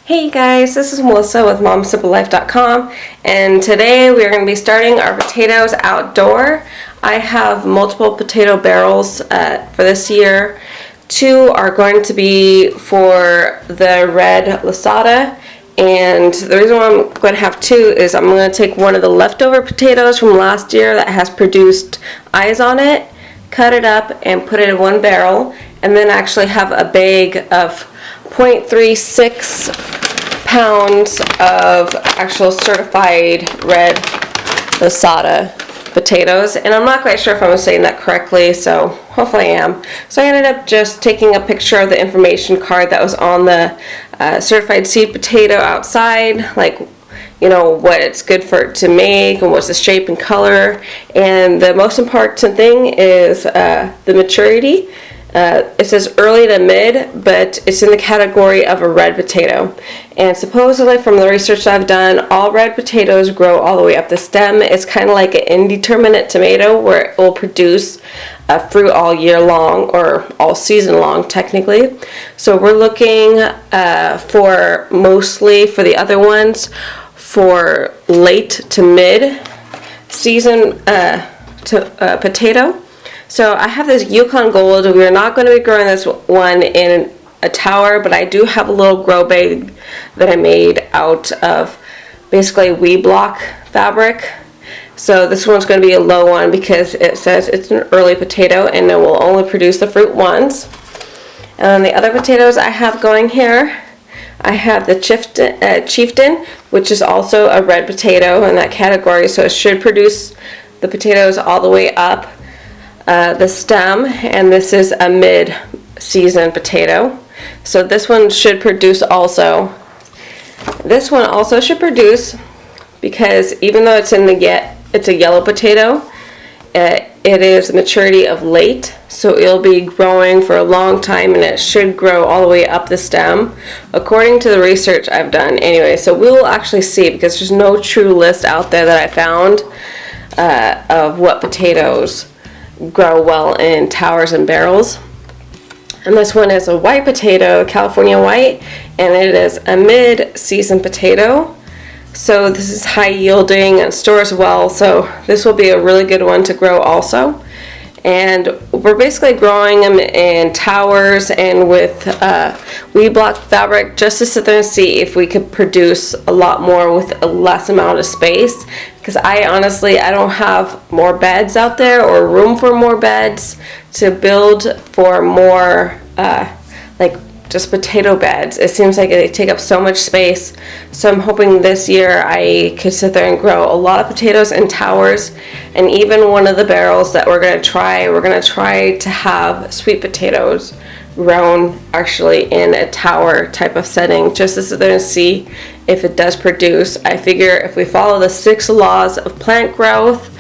Hey guys, this is Melissa with MomSimpleLife.com, and today we are going to be starting our potatoes outdoor. I have multiple potato barrels for this year. 2 are going to be for the red lasada, and the reason why I'm going to have 2 is I'm going to take one of the leftover potatoes from last year that has produced eyes on it, cut it up and put it in one barrel, and then actually have a bag of 0.36 pounds of actual certified red lasada potatoes. And I'm not quite sure if I'm saying that correctly, so hopefully I am. So I ended up just taking a picture of the information card that was on the certified seed potato outside, like, you know, what it's good for it to make and what's the shape and color. And the most important thing is the maturity. It says early to mid, but it's in the category of a red potato. And supposedly from the research I've done, all red potatoes grow all the way up the stem. It's kind of like an indeterminate tomato where it will produce fruit all year long, or all season long technically. So we're looking for mostly for the other ones for late to mid season potato. So I have this Yukon Gold. We are not going to be growing this one in a tower, but I do have a little grow bag that I made out of basically wee block fabric. So this one's going to be a low one because it says it's an early potato and it will only produce the fruit once. And the other potatoes I have going here, I have the Chieftain, which is also a red potato in that category, so it should produce the potatoes all the way up the stem, and this is a mid-season potato. So this one should produce also. This one also should produce because even though it's it's a yellow potato, it is a maturity of late, so it'll be growing for a long time and it should grow all the way up the stem according to the research I've done anyway. So we will actually see, because there's no true list out there that I found of what potatoes grow well in towers and barrels. And this one is a white potato, California white, and it is a mid-season potato. So this is high yielding and stores well, so this will be a really good one to grow also. And we're basically growing them in towers and with wee block fabric just to sit there and see if we could produce a lot more with a less amount of space. Because I don't have more beds out there or room for more beds to build for more like just potato beds. It seems like they take up so much space. So I'm hoping this year I could sit there and grow a lot of potatoes in towers. And even one of the barrels that we're going to try to have sweet potatoes grown actually in a tower type of setting, just to sit there and see if it does produce. I figure if we follow the 6 laws of plant growth,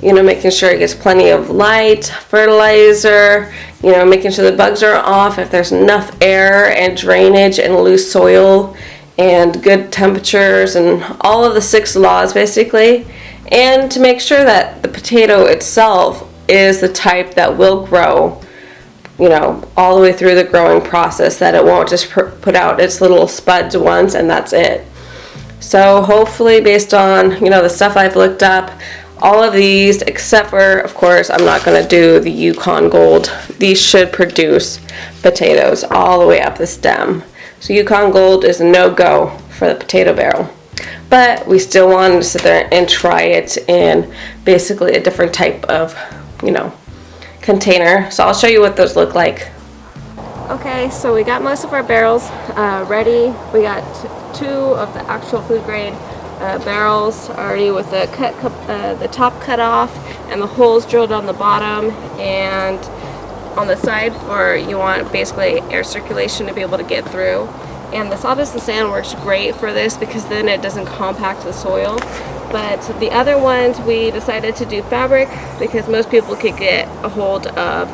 you know, making sure it gets plenty of light, fertilizer, you know, making sure the bugs are off, if there's enough air and drainage and loose soil and good temperatures and all of the 6 laws basically, and to make sure that the potato itself is the type that will grow, you know, all the way through the growing process, that it won't just put out its little spuds once and that's it. So hopefully, based on, you know, the stuff I've looked up, all of these, except for, of course, I'm not going to do the Yukon Gold. These should produce potatoes all the way up the stem. So Yukon Gold is a no-go for the potato barrel. But we still wanted to sit there and try it in basically a different type of, you know, container. So I'll show you what those look like. Okay, so we got most of our barrels ready. We got 2 of the actual food grade barrels already with the top cut off and the holes drilled on the bottom, and on the side for you want basically air circulation to be able to get through. And the sawdust and sand works great for this because then it doesn't compact the soil. But the other ones we decided to do fabric because most people could get a hold of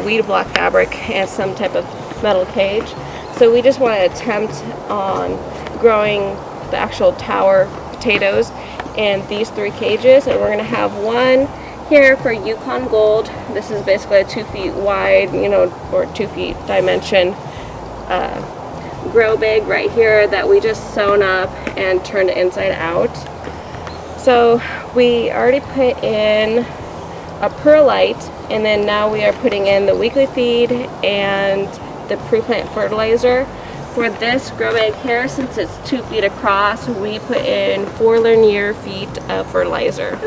wee block fabric and some type of metal cage. So we just want to attempt on growing the actual tower potatoes in these 3 cages, and we're going to have one here for Yukon Gold. This is basically a 2 feet wide, you know, or 2 feet dimension grow bag right here that we just sewn up and turned inside out. So we already put in a perlite, and then now we are putting in the weekly feed and the pre-plant fertilizer. For this grow bag here, since it's 2 feet across, we put in 4 linear feet of fertilizer.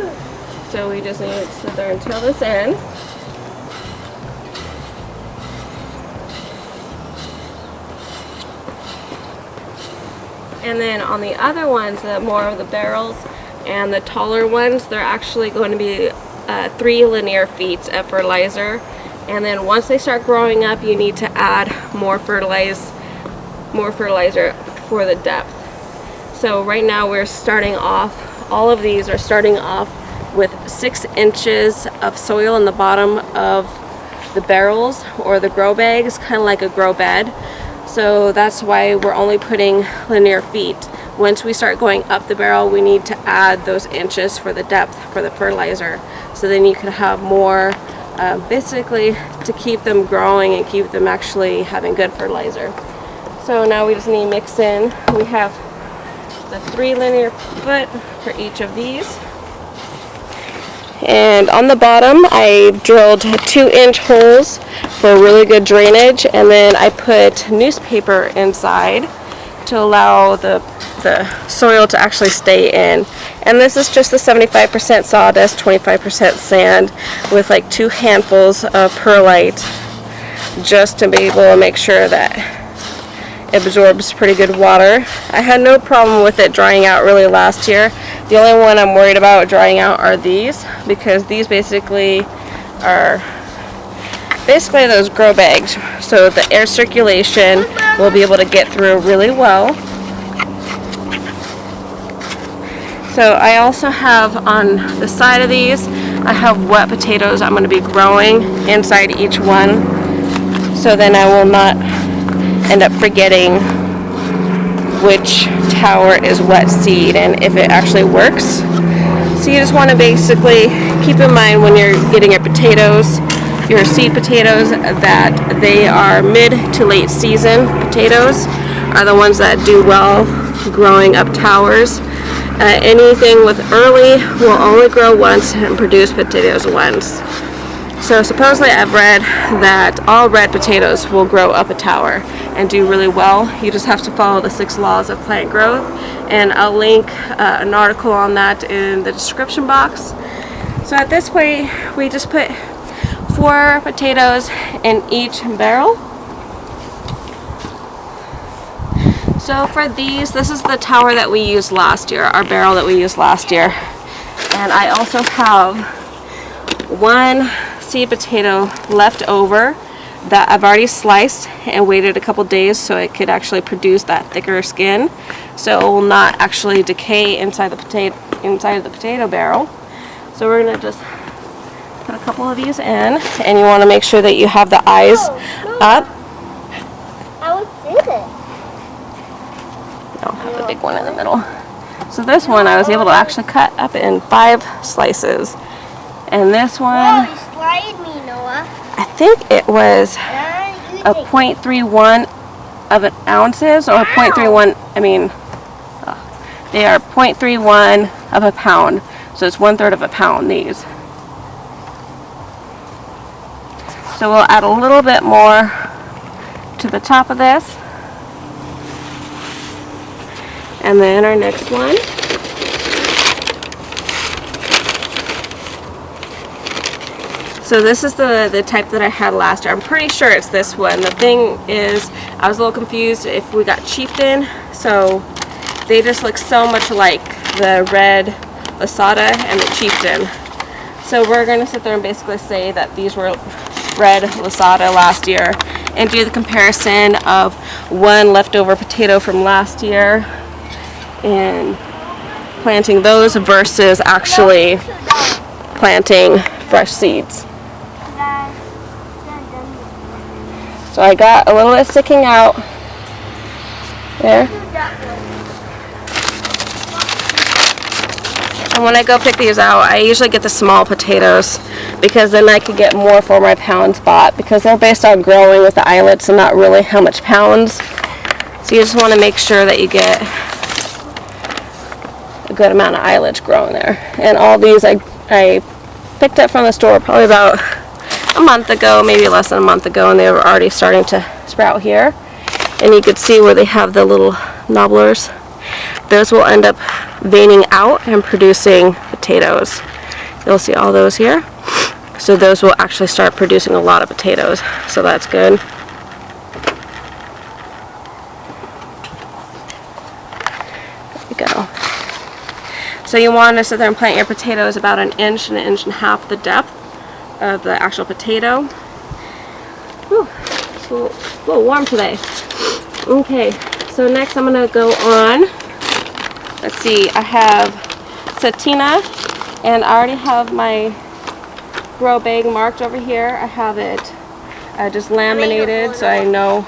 So we just need to sit there and till this in. And then on the other ones, the more of the barrels and the taller ones, they're actually going to be 3 linear feet of fertilizer. And then once they start growing up, you need to add more fertilizer for the depth. So right now we're starting off, all of these are starting off with 6 inches of soil in the bottom of the barrels or the grow bags, kind of like a grow bed. So that's why we're only putting linear feet. Once we start going up the barrel, we need to add those inches for the depth for the fertilizer. So then you can have more, basically to keep them growing and keep them actually having good fertilizer. So now we just need to mix in. We have the 3 linear foot for each of these. And on the bottom, I drilled 2-inch holes for really good drainage, and then I put newspaper inside to allow the soil to actually stay in. And this is just the 75% sawdust, 25% sand with like 2 handfuls of perlite, just to be able to make sure that it absorbs pretty good water. I had no problem with it drying out really last year. The only one I'm worried about drying out are these, because these basically are those grow bags, so the air circulation will be able to get through really well. So I also have on the side of these, I have wet potatoes I'm going to be growing inside each one, so then I will not end up forgetting which tower is wet seed and if it actually works. So you just want to basically keep in mind when you're getting your potatoes, your seed potatoes, that they are mid to late season potatoes are the ones that do well growing up towers. Anything with early will only grow once and produce potatoes once. So supposedly I've read that all red potatoes will grow up a tower and do really well. You just have to follow the 6 laws of plant growth, and I'll link an article on that in the description box. So at this point, we just put 4 potatoes in each barrel. So for these, this is the tower that we used last year, our barrel that we used last year. And I also have 1 seed potato left over that I've already sliced and waited a couple days so it could actually produce that thicker skin, so it will not actually decay inside the potato barrel. So we're gonna just put a couple of these in, and you want to make sure that you have the eyes up. I would do it. I'll have the big one in the middle. So this one I was able to actually cut up in 5 slices, and this one, Oh, you slied me, Noah. I think it was a 0.31 of an ounces, or 0.31, I mean, they are 0.31 of a pound, so it's 1/3 of a pound, these. So we'll add a little bit more to the top of this. And then our next one. So this is the type that I had last year. I'm pretty sure it's this one. The thing is, I was a little confused if we got chieftain, so they just look so much like the red Lasada and the chieftain. So we're going to sit there and basically say that these were red Lasada last year and do the comparison of 1 leftover potato from last year and planting those versus actually planting fresh seeds. So I got a little bit sticking out there. And when I go pick these out, I usually get the small potatoes because then I could get more for my pound spot, because they're based on growing with the islets and not really how much pounds. So you just want to make sure that you get a good amount of eyelets growing there. And all these I picked up from the store probably about a month ago, maybe less than a month ago, and they were already starting to sprout here. And you could see where they have the little nobblers. Those will end up veining out and producing potatoes. You'll see all those here. So those will actually start producing a lot of potatoes. So that's good. There we go. So you want to sit there and plant your potatoes about an inch and a half the depth of the actual potato. Whew, it's a little warm today. Okay, so next I'm going to go on. Let's see, I have Satina, and I already have my grow bag marked over here. I have it just laminated so I know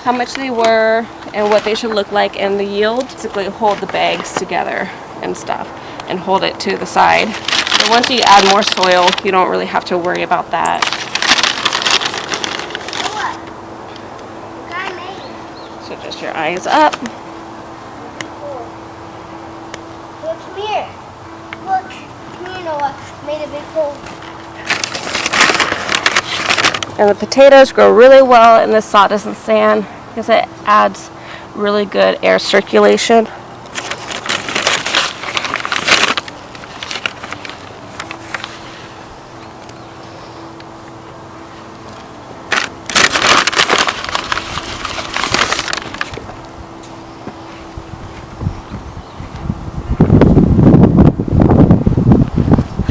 how much they were and what they should look like, and the yield. Basically hold the bags together and stuff and hold it to the side. But once you add more soil, you don't really have to worry about that. So just your eyes up. Look, come here. Look, come here, Noah. Made a big hole. And the potatoes grow really well in this sawdust and sand because it adds really good air circulation.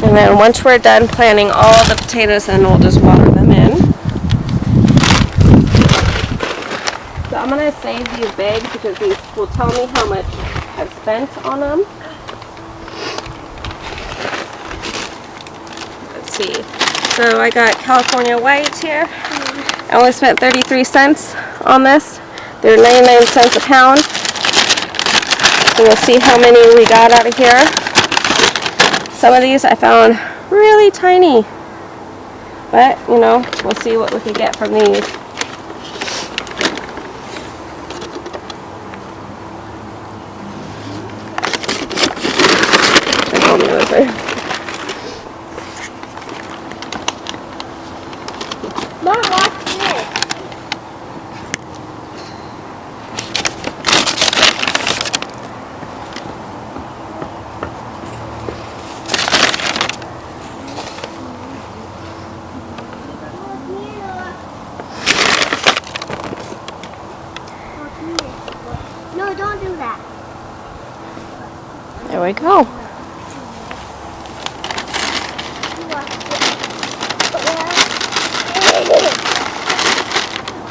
And then once we're done planting all the potatoes, then we'll just water them in. So I'm going to save these bags because these will tell me how much I've spent on them. Let's see. So I got California whites here. I only spent 33 cents on this. They're 99 cents a pound. So we'll see how many we got out of here. Some of these I found really tiny, but you know, we'll see what we can get from these. Mom, watch this. No, don't do that. There we go.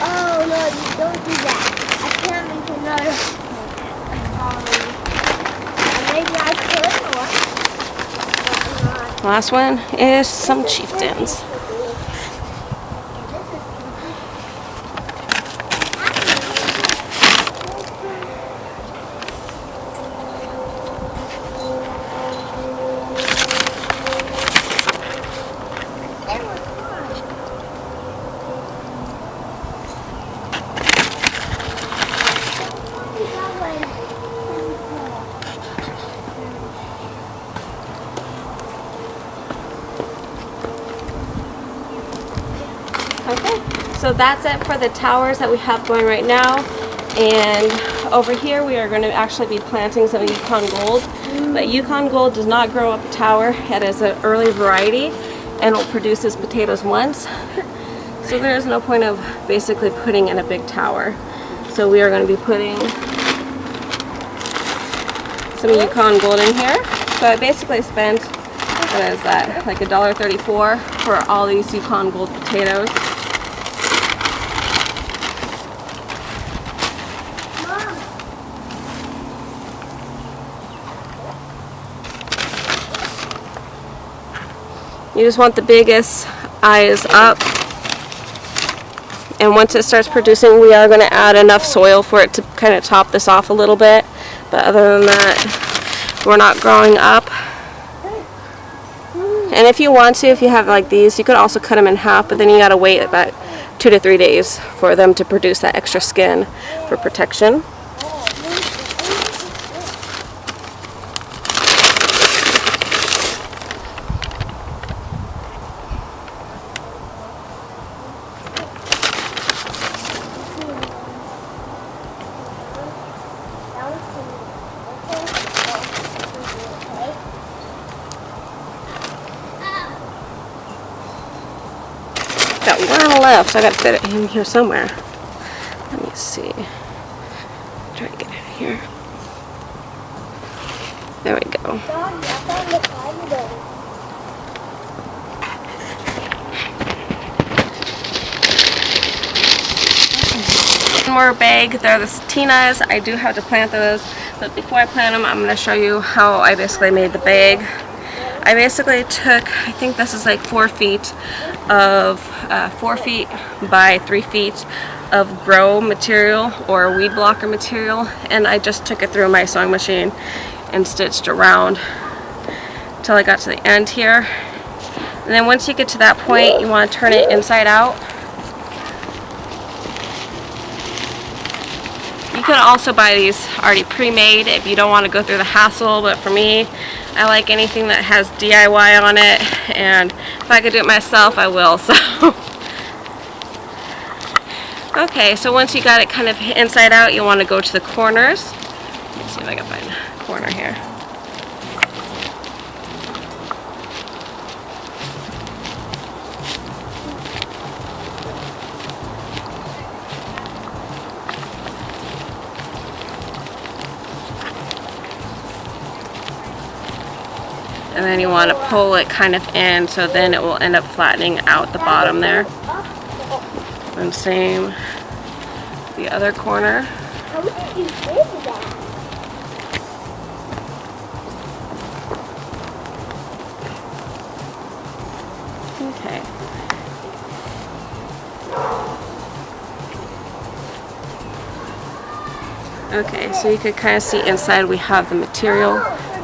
Oh no, you don't do that. I can't make another. Maybe I could. Last one is some chieftains. Okay, so that's it for the towers that we have going right now. And over here we are going to actually be planting some Yukon Gold. But Yukon Gold does not grow up a tower. It is an early variety and will produce its potatoes once. So there is no point of basically putting in a big tower. So we are going to be putting some Yukon Gold in here. So I basically spent, what is that, like $1.34 for all these Yukon Gold potatoes. You just want the biggest eyes up. And once it starts producing, we are going to add enough soil for it to kind of top this off a little bit. But other than that, we're not growing up. And if you want to, if you have like these, you could also cut them in half, but then you got to wait about 2 to 3 days for them to produce that extra skin for protection. got one left, so I gotta fit it in here somewhere. Let me see. Try to get it in here. There we go. One more bag. They're the Tinas. I do have to plant those, but before I plant them, I'm going to show you how I basically made the bag. I basically took, I think this is like 4 feet of 4 feet by 3 feet of grow material or weed blocker material, and I just took it through my sewing machine and stitched around until I got to the end here. And then once you get to that point, you want to turn it inside out. You can also buy these already pre-made if you don't want to go through the hassle, but for me, I like anything that has DIY on it, and if I could do it myself, I will. So okay, so once you got it kind of inside out, you want to go to the corners. Let me see if I can find a corner here. And then you want to pull it kind of in, so then it will end up flattening out the bottom there. And same the other corner. How did you do that? Okay. Okay, so you could kind of see inside we have the material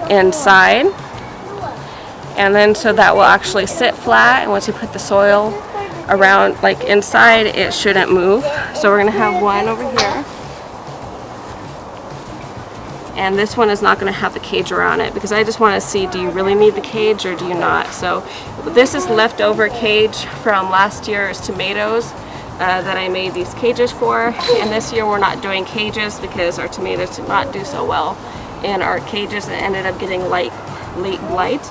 inside. And then so that will actually sit flat, and once you put the soil around, like inside, it shouldn't move. So we're going to have one over here. And this one is not going to have the cage around it, because I just want to see, do you really need the cage or do you not? So this is leftover cage from last year's tomatoes that I made these cages for. And this year we're not doing cages because our tomatoes did not do so well in our cages and ended up getting late blight.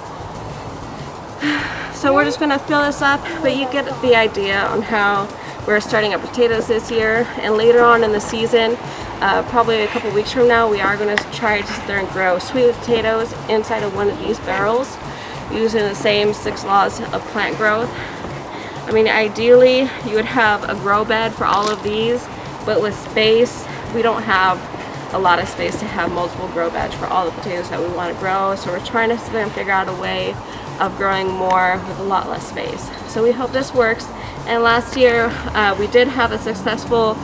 So we're just going to fill this up, but you get the idea on how we're starting our potatoes this year. And later on in the season, probably a couple weeks from now, we are going to try to sit there and grow sweet potatoes inside of one of these barrels using the same 6 laws of plant growth. I mean, ideally you would have a grow bed for all of these, but with space, we don't have a lot of space to have multiple grow beds for all the potatoes that we want to grow. So we're trying to sit there and figure out a way of growing more with a lot less space. So we hope this works. And last year we did have a successful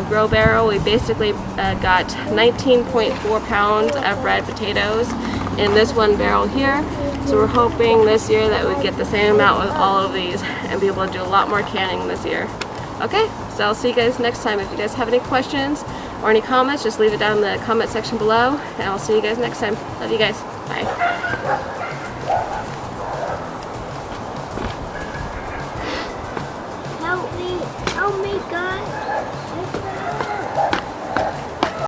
grow barrel. We basically got 19.4 pounds of red potatoes in this one barrel here. So we're hoping this year that we'd get the same amount with all of these and be able to do a lot more canning this year. Okay, so I'll see you guys next time. If you guys have any questions or any comments, just leave it down in the comment section below, and I'll see you guys next time. Love you guys. Bye.